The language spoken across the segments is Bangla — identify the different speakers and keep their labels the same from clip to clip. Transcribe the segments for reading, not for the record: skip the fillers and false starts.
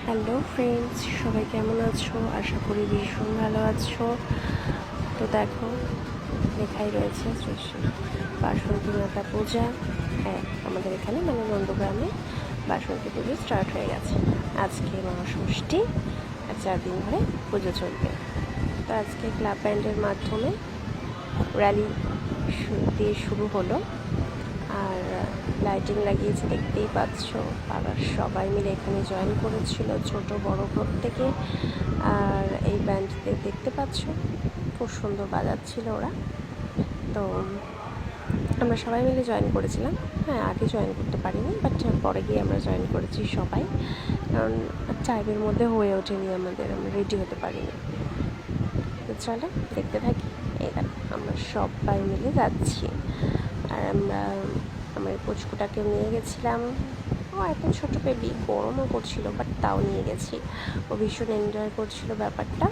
Speaker 1: হ্যালো ফ্রেন্ডস, সবাই কেমন আছো? আশা করি ভীষণ ভালো আছো। তো দেখো, লেখাই রয়েছে শ্রী শ্রী বাসন্তী মাতা পূজা। হ্যাঁ, আমাদের এখানে মানে নন্দগ্রামে বাসন্তী পুজো স্টার্ট হয়ে গেছে। আজকে মহাষষ্ঠী, আর 4 দিন ধরে পুজো চলবে। তো আজকে ক্লাব ব্যান্ডের মাধ্যমে র্যালি দিয়ে শুরু হলো, আর লাইটিং লাগিয়েছে দেখতেই পাচ্ছ। পাড়ার সবাই মিলে এখানে জয়েন করেছিল, ছোট বড় প্রত্যেকে। আর এই ব্যান্ডদের দেখতে পাচ্ছ, খুব সুন্দর বাজাচ্ছিল ওরা। তো আমরা সবাই মিলে জয়েন করেছিলাম। হ্যাঁ, আগে জয়েন করতে পারিনি, বাট পরে গিয়ে আমরা জয়েন করেছি সবাই, কারণ টাইমের মধ্যে হয়ে ওঠেনি আমাদের, আমরা রেডি হতে পারিনি। তো চলো দেখতে থাকি। এই দেখো, আমরা সবাই মিলে যাচ্ছি। আর আমার পুচকুটাকে নিয়ে গেছিলাম। ও এত ছোটো বেবি, গরমও করছিল, বাট তাও নিয়ে গেছি। ও ভীষণ এনজয় করছিল ব্যাপারটা,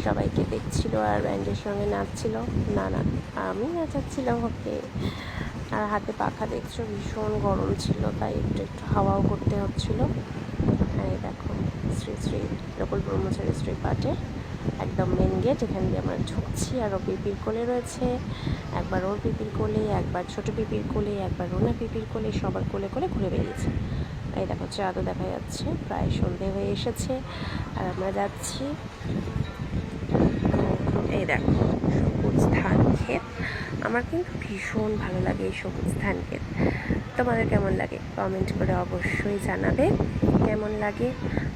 Speaker 1: সবাইকে দেখছিল আর ব্যান্ডের সঙ্গে নাচছিল। না, আমি নাচাচ্ছিলাম ওকে। আর হাতে পাখা দেখছো, ভীষণ গরম ছিল, তাই একটু একটু হাওয়াও করতে হচ্ছিলো। হ্যাঁ, দেখো শ্রী শ্রী নকুল ব্রহ্মচারী শ্রী পাঠের একদম মেন গেট, এখান দিয়ে আমরা ঢুকছি। আর ও পিপির কোলে রয়েছে, একবার ওর পিপির কোলে, একবার ছোটো পিপির কোলে, একবার রোনা পিপির কোলে, সবার কোলে কোলে ঘুরে বেরিয়েছে। এই দেখো, চাঁদও দেখা যাচ্ছে, প্রায় সন্ধে হয়ে এসেছে আর আমরা যাচ্ছি। এই দেখো, সবুজ ধান ক্ষেত। আমার কিন্তু ভীষণ ভালো লাগে এই সবুজ ধান ক্ষেত। তোমাদের কেমন লাগে কমেন্ট করে অবশ্যই জানাবে কেমন লাগে।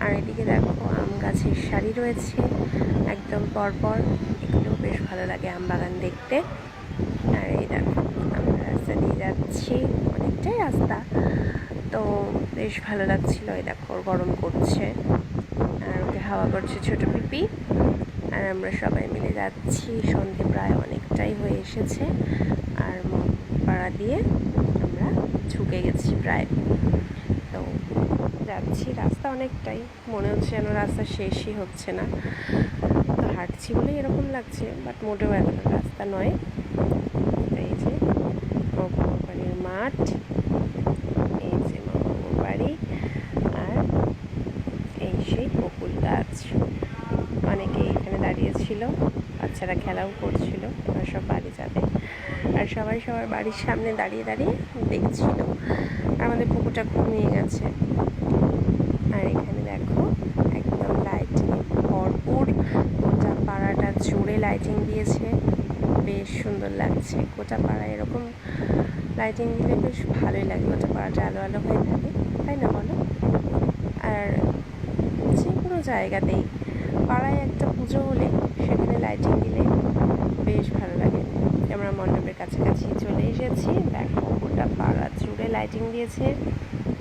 Speaker 1: আর এদিকে দেখো, আম গাছের সারি রয়েছে একদম পরপর, এগুলো বেশ ভালো লাগে আম বাগান দেখতে। আর এই দেখো, আমরা রাস্তা দিয়ে যাচ্ছি, অনেকটাই রাস্তা, তো বেশ ভালো লাগছিল। এই দেখো, গরম করছে আর ওকে হাওয়া করছে ছোটো পিপি। আর আমরা সবাই মিলে যাচ্ছি, সন্ধে প্রায় অনেকটাই হয়ে এসেছে। আর পাড়া দিয়ে আমরা ঝুঁকে গেছি প্রায়। তো যাচ্ছি, রাস্তা অনেকটাই, মনে হচ্ছে যেন রাস্তা শেষই হচ্ছে না। তো হাঁটছি বলেই এরকম লাগছে, বাট মোটেও এতটা রাস্তা নয়। এই যে মামার বাড়ির মাঠ, এই যে মামার বাড়ি, আর এই সেই বকুল গাছ। অনেকেই এখানে দাঁড়িয়েছিল, বাচ্চারা খেলাও করছিল। এবার সব বাড়ি যাবে, আর সবাই সবার বাড়ির সামনে দাঁড়িয়ে দাঁড়িয়ে দেখছিল। আর আমাদের পুকুরটা ঘুমিয়ে গেছে। আর এখানে দেখো, একদম লাইটিং ভরপুর, গোটা পাড়াটা জুড়ে লাইটিং দিয়েছে, বেশ সুন্দর লাগছে। গোটা পাড়া এরকম লাইটিং দিলে বেশ ভালোই লাগে, গোটা পাড়াটা আলো আলো হয়ে থাকে, তাই না বলো? আর যে কোনো জায়গাতেই পাড়ায় একটা পুজো হলে সেখানে লাইটিং দিলে বেশ ভালো লাগে। আমরা মণ্ডপের কাছাকাছি চলে এসেছি, দেখো গোটা পাড়া জুড়ে লাইটিং দিয়েছে,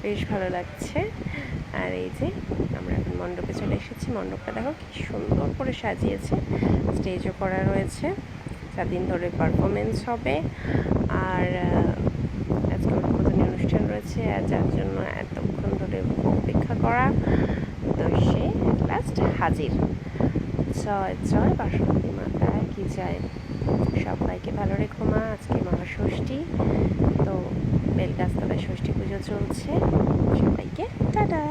Speaker 1: বেশ ভালো লাগছে। আর এই যে আমরা এখন মণ্ডপে চলে এসেছি। মণ্ডপটা দেখো কি সুন্দর করে সাজিয়েছে, স্টেজও করা রয়েছে। 4 দিন ধরে পারফরমেন্স হবে, আর আজকে উদ্বোধনী অনুষ্ঠান রয়েছে, আর যার জন্য এতক্ষণ ধরে অপেক্ষা করা। তো সে লাস্ট হাজির। জয় জয় বাসন্তী মাতা কি জয়। সবাইকে ভালো রেখো মা। আজকে মহাষষ্ঠী, তো বেলগাছতলায় ষষ্ঠী পুজো চলছে। সবাইকে টাটা।